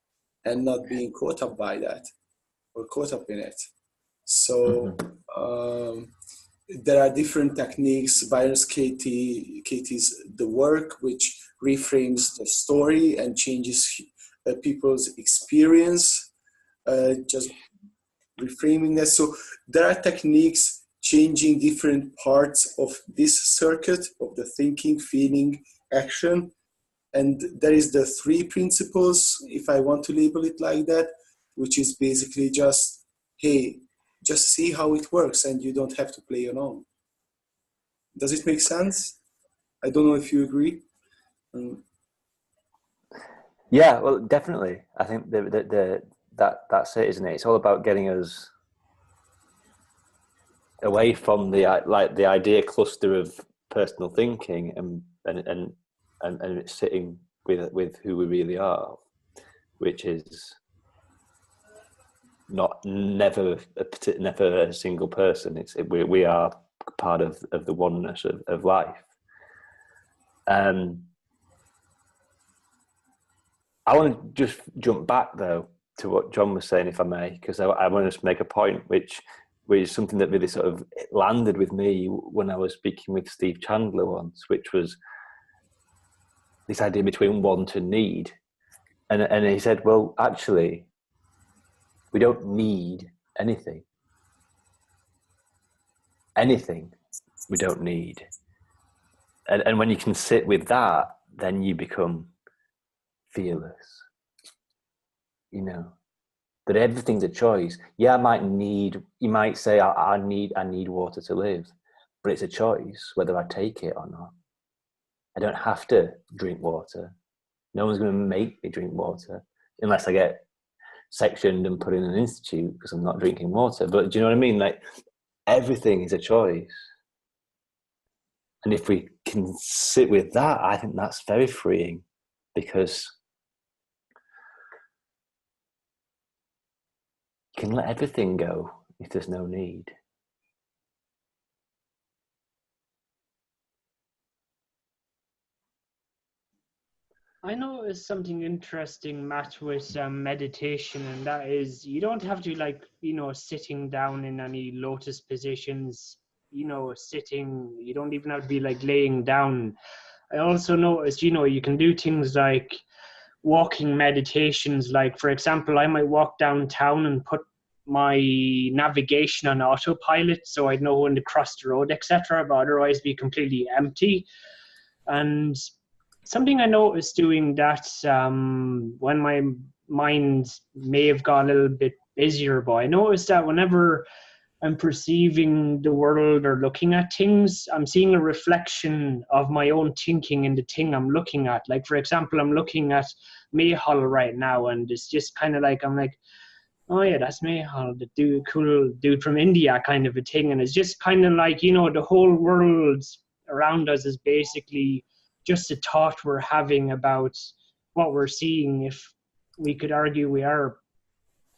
and not being caught up by that or caught up in it. So there are different techniques. Byron Katie's The Work, which reframes the story and changes people's experience, just reframing that. So there are techniques changing different parts of this circuit of the thinking, feeling, action. And there is the 3 principles, if I want to label it like that, which is basically just, hey, just see how it works and you don't have to play along. Does it make sense? I don't know if you agree. Yeah, well, definitely. I think that's it, isn't it? It's all about getting us away from the idea cluster of personal thinking and sitting with who we really are, which is never a single person. We are part of the oneness of life, I want to just jump back though to what John was saying, if I may, because I want to just make a point which is something that really sort of landed with me when I was speaking with Steve Chandler once, which was this idea between want and need. And he said, well, actually, we don't need anything. Anything we don't need. And when you can sit with that, then you become fearless. You know, that everything's a choice. Yeah, you might say, I need water to live, but it's a choice whether I take it or not. I don't have to drink water. No one's going to make me drink water unless I get sectioned and put in an institute because I'm not drinking water. But do you know what I mean? Like, everything is a choice. And if we can sit with that, I think that's very freeing, because you can let everything go if there's no need. I know it's something interesting, Matt, with meditation, and that is you don't have to sitting down in any lotus positions, sitting, you don't even have to be like laying down. I also noticed, you can do things like walking meditations. Like, for example, I might walk downtown and put my navigation on autopilot so I'd know when to cross the road, etc., but otherwise be completely empty. And something I noticed doing that when my mind may have got a little bit busier, but I noticed that whenever I'm perceiving the world or looking at things, I'm seeing a reflection of my own thinking in the thing I'm looking at. Like, for example, I'm looking at Mayhall right now, and it's just kind of like, I'm like, oh yeah, that's Mayhall, the cool dude from India kind of a thing. And it's just kind of like, the whole world around us is basically just a thought we're having about what we're seeing. If we could argue we are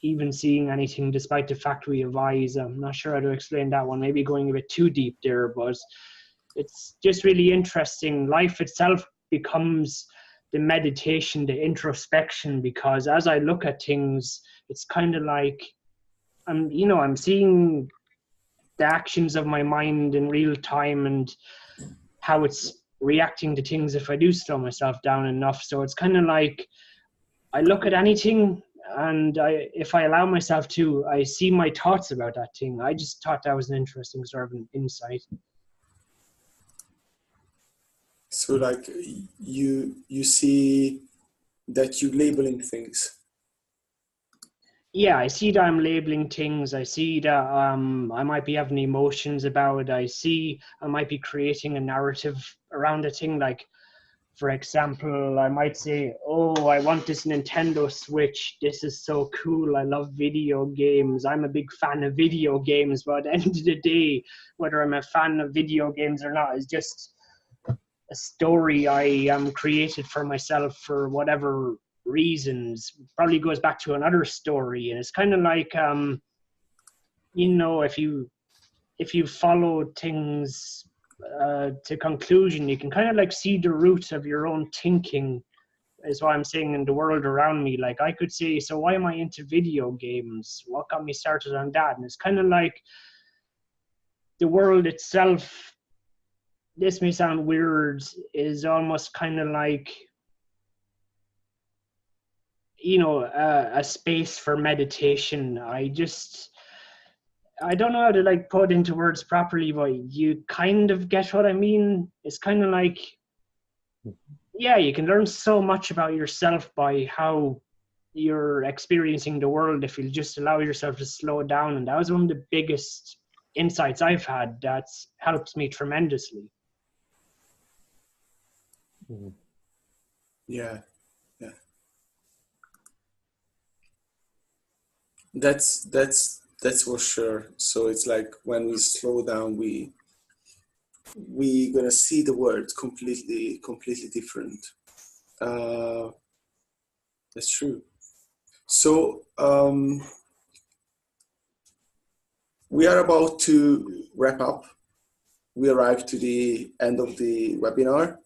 even seeing anything, despite the fact we have eyes. I'm not sure how to explain that one, maybe going a bit too deep there, but it's just really interesting. Life itself becomes the meditation, the introspection, because as I look at things, it's kind of like I'm seeing the actions of my mind in real time and how it's reacting to things if I do slow myself down enough. So it's kind of like I look at anything, and if I allow myself to, I see my thoughts about that thing. I just thought that was an interesting sort of an insight. So like you see that you're labeling things. Yeah, I see that I'm labeling things. I see that I might be having emotions about it. I see I might be creating a narrative around a thing. Like, for example, I might say, oh, I want this Nintendo Switch. This is so cool. I love video games. I'm a big fan of video games. But at the end of the day, whether I'm a fan of video games or not is just a story I created for myself for whatever reasons. Probably goes back to another story. And it's kind of like, if you follow things to conclusion, you can kind of like see the roots of your own thinking, is what I'm saying, in the world around me. Like, I could say, so why am I into video games? What got me started on that? And it's kind of like the world itself, this may sound weird, is almost kind of like, a space for meditation. I don't know how to like put into words properly, but you kind of get what I mean. It's kind of like, yeah, you can learn so much about yourself by how you're experiencing the world if you just allow yourself to slow down. And that was one of the biggest insights I've had that's helped me tremendously. Yeah. That's for sure. So it's like when we slow down, we gonna see the world completely different. That's true. So we are about to wrap up. We arrived to the end of the webinar.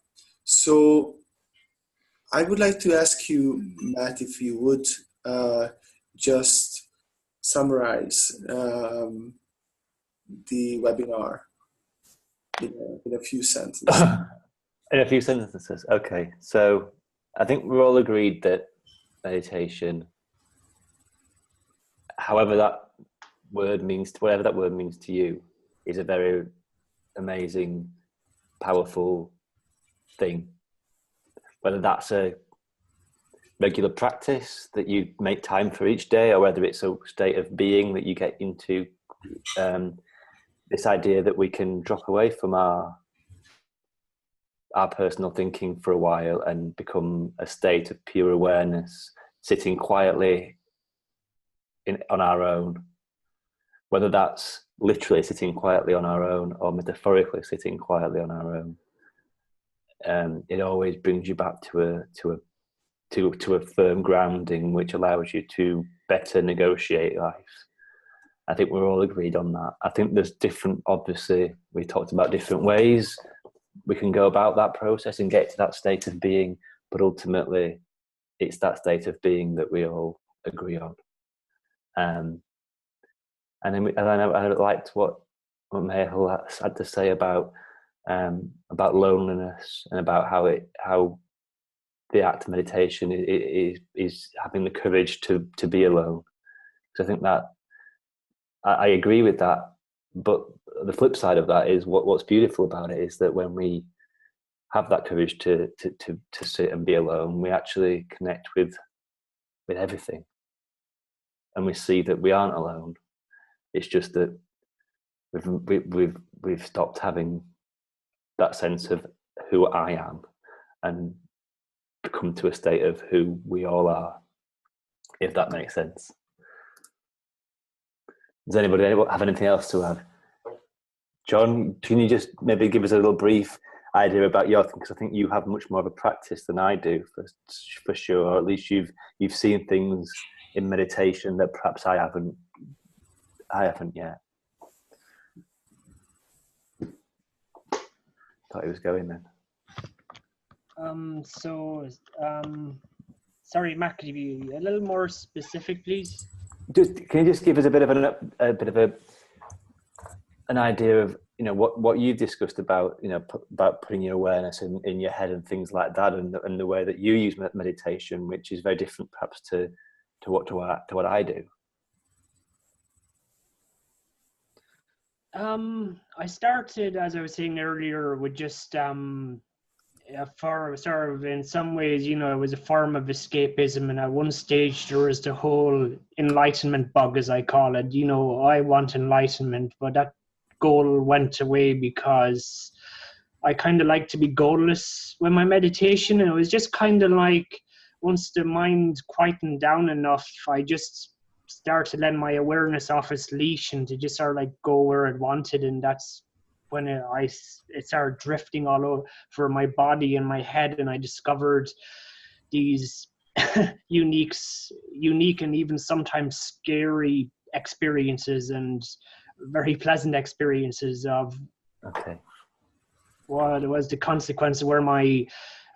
So I would like to ask you, Matt, if you would just summarize the webinar in a few sentences. In a few sentences. Okay. So I think we're all agreed that meditation, however that word means, whatever that word means to you, is a very amazing, powerful thing. Whether that's a regular practice that you make time for each day, or whether it's a state of being that you get into, this idea that we can drop away from our personal thinking for a while and become a state of pure awareness, sitting quietly on our own, whether that's literally sitting quietly on our own or metaphorically sitting quietly on our own. It always brings you back to a firm grounding, which allows you to better negotiate life. I think we're all agreed on that. I think there's different, obviously, we talked about different ways we can go about that process and get to that state of being, but ultimately it's that state of being that we all agree on. And then I liked what Mehul had to say about loneliness and about how the act of meditation is having the courage to be alone. So I think that I agree with that, but the flip side of that is what's beautiful about it is that when we have that courage to sit and be alone, we actually connect with everything, and we see that we aren't alone. It's just that we've stopped having that sense of who I am and come to a state of who we all are, if that makes sense. Does anybody have anything else to add? John, can you just maybe give us a little brief idea about your thing? Because I think you have much more of a practice than I do, for sure. Or at least you've seen things in meditation that perhaps I haven't yet. Thought he was going then. Sorry, Matt, could you be a little more specific, please? Can you just give us a bit of an idea of what you've discussed about about putting your awareness in your head and things like that, and the way that you use meditation, which is very different perhaps to what I do. I started, as I was saying earlier, with just for sort of, in some ways, it was a form of escapism. And at one stage, there was the whole enlightenment bug, as I call it. I want enlightenment, but that goal went away because I kind of like to be goalless with my meditation. And it was just kind of like, once the mind quietened down enough, I just started letting my awareness off its leash and to just sort of like go where it wanted. And that's when it started drifting all over my body and my head, and I discovered these unique and even sometimes scary experiences, and very pleasant experiences of what was the consequence of where my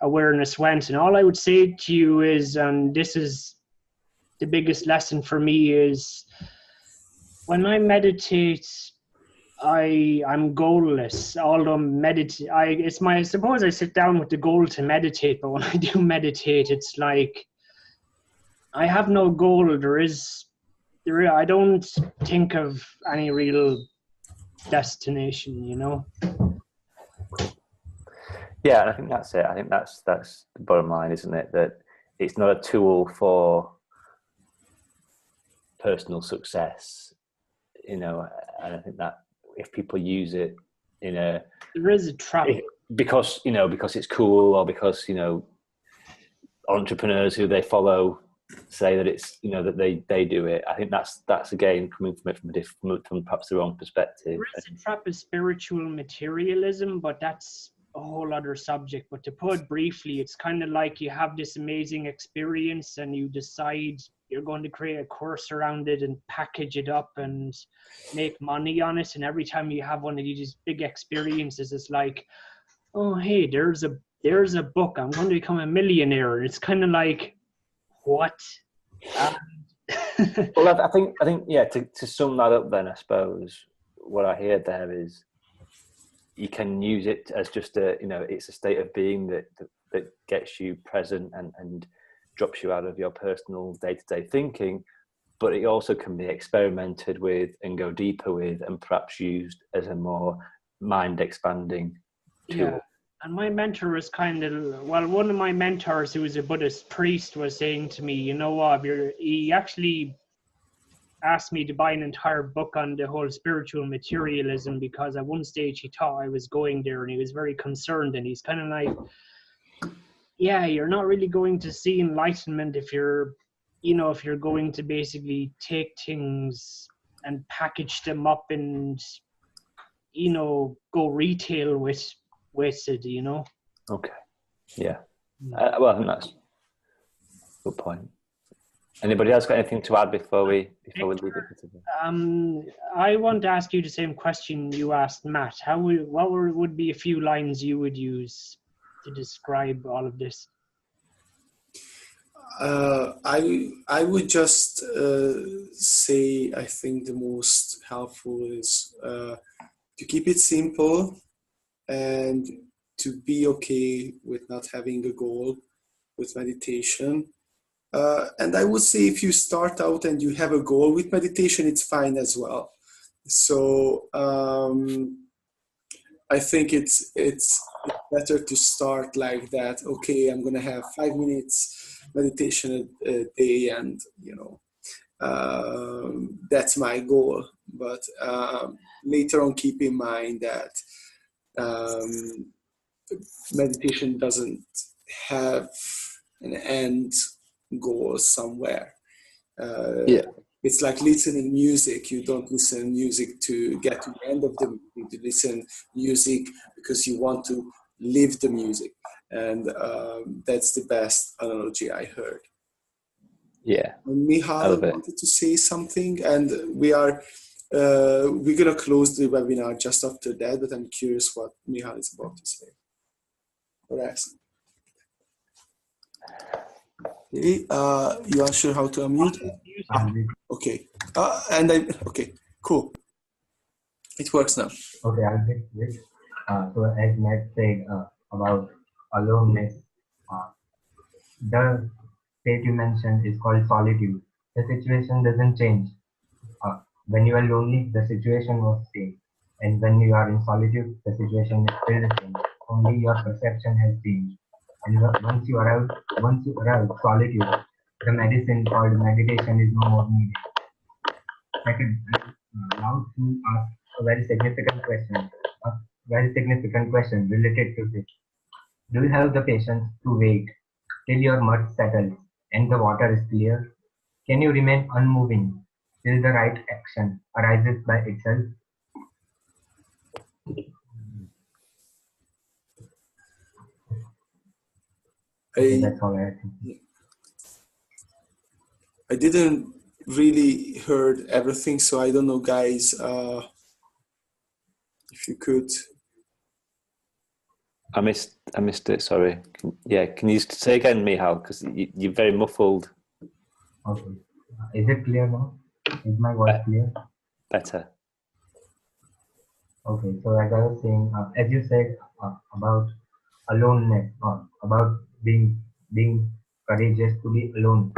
awareness went. And all I would say to you is, and this is the biggest lesson for me, is when I meditate, I'm goalless. Although I suppose I sit down with the goal to meditate, but when I do meditate, it's like I have no goal. I don't think of any real destination, Yeah, and I think that's it. I think that's the bottom line, isn't it? That it's not a tool for personal success, and I think that if people use it there is a trap because it's cool, or because entrepreneurs who they follow say that it's that they do it. I think that's again coming from it from perhaps the wrong perspective. There is a trap of spiritual materialism, but that's a whole other subject. But to put it briefly, it's kind of like you have this amazing experience and you decide you're going to create a course around it and package it up and make money on it. And every time you have one of these big experiences, it's like, oh, hey, there's a there's a book, I'm going to become a millionaire. And it's kind of like, what? Well, I think, yeah, to sum that up then, I suppose, what I hear there is you can use it as just it's a state of being that gets you present and drops you out of your personal day-to-day thinking, but it also can be experimented with and go deeper with and perhaps used as a more mind-expanding tool. Yeah. And my mentor was one of my mentors, who was a Buddhist priest, was saying to me, you know what, he actually asked me to buy an entire book on the whole spiritual materialism, because at one stage he thought I was going there, and he was very concerned. And he's kind of like, yeah, you're not really going to see enlightenment if you're going to basically take things and package them up and, go retail with it, Okay. Yeah. Well, I think that's a good point. Anybody else got anything to add before we leave it for today? I want to ask you the same question you asked Matt. What would be a few lines you would use to describe all of this? I would just say, I think the most helpful is to keep it simple and to be okay with not having a goal with meditation. And I would say if you start out and you have a goal with meditation, it's fine as well. So I think it's better to start like that. Okay, I'm going to have 5 minutes meditation a day, and that's my goal. But later on, keep in mind that meditation doesn't have an end goal somewhere. It's like listening music. You don't listen music to get to the end of the music. You listen music because you want to live the music, and that's the best analogy I heard. Yeah. Michal wanted to say something, and we're gonna close the webinar just after that. But I'm curious what Michal is about to say or ask. Okay, you are sure how to unmute? Okay. Okay, cool. It works now. Okay, I'll get this. So as Matt said about aloneness, the state you mentioned is called solitude. The situation doesn't change. When you are lonely, the situation was same. And when you are in solitude, the situation is still the same. Only your perception has changed. And once you arrive solitude, the medicine called meditation is no more needed. Second, Lao Tzu asked a very significant question related to this. Do you have the patience to wait till your mud settles and the water is clear? Can you remain unmoving till the right action arises by itself? That's all I think. I didn't really heard everything, so I don't know, guys. If you could. I missed it. Sorry. Can you say again, Michal? Because you're very muffled. Okay. Is it clear now? Is my voice clear? Better. Okay. So as I was saying, as you said about aloneness, about being courageous to be alone.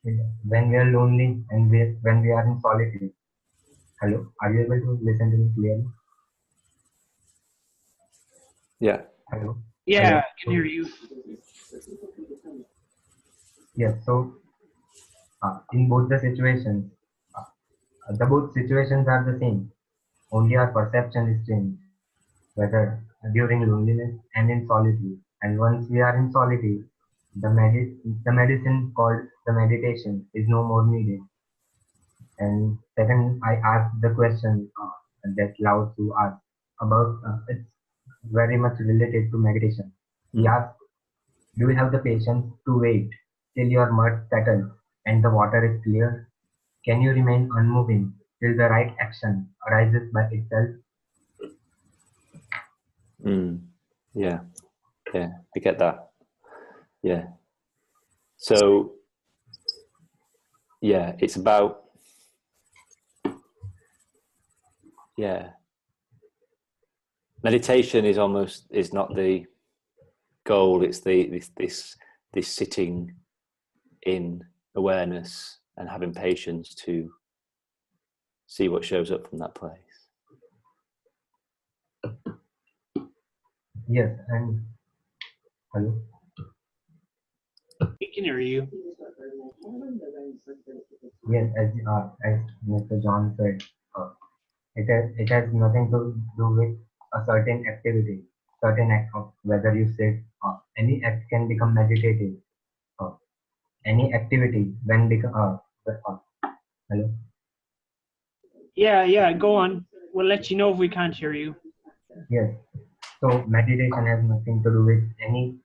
When we are lonely and when we are in solitude. Hello, are you able to listen to me clearly? Yeah. Hello. Yeah, Hello? I can hear you. Yes. So in both the situations, both situations are the same. Only our perception is changed, whether during loneliness and in solitude. And once we are in solitude, the medicine called the meditation is no more needed. And second, I asked the question that Lao Tzu asked about, it's very much related to meditation. He asked, do you have the patience to wait till your mud settles and the water is clear? Can you remain unmoving till the right action arises by itself? Yeah. Yeah, I get that. Yeah. So, yeah, it's about, yeah. Meditation is not the goal. It's this sitting in awareness and having patience to see what shows up from that place. Yes, and hello. We can hear you. Yes, as Mr. John said, it has nothing to do with a certain activity, certain act of whether you sit. Any act can become meditative. Uh, any activity when become hello. Yeah, go on. We'll let you know if we can't hear you. Yes. So meditation has nothing to do with any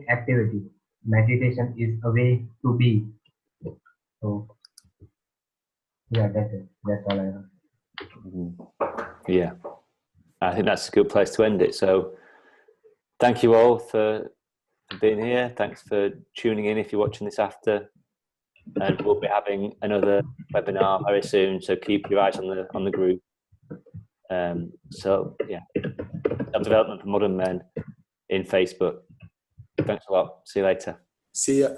activity. Meditation is a way to be. So yeah, that's it. That's all I have. Yeah, I think that's a good place to end it. So thank you all for being here. Thanks for tuning in if you're watching this after. And we'll be having another webinar very soon, so keep your eyes on the group. So yeah, Self-Development for Modern Men in Facebook. Thanks a lot. See you later. See ya.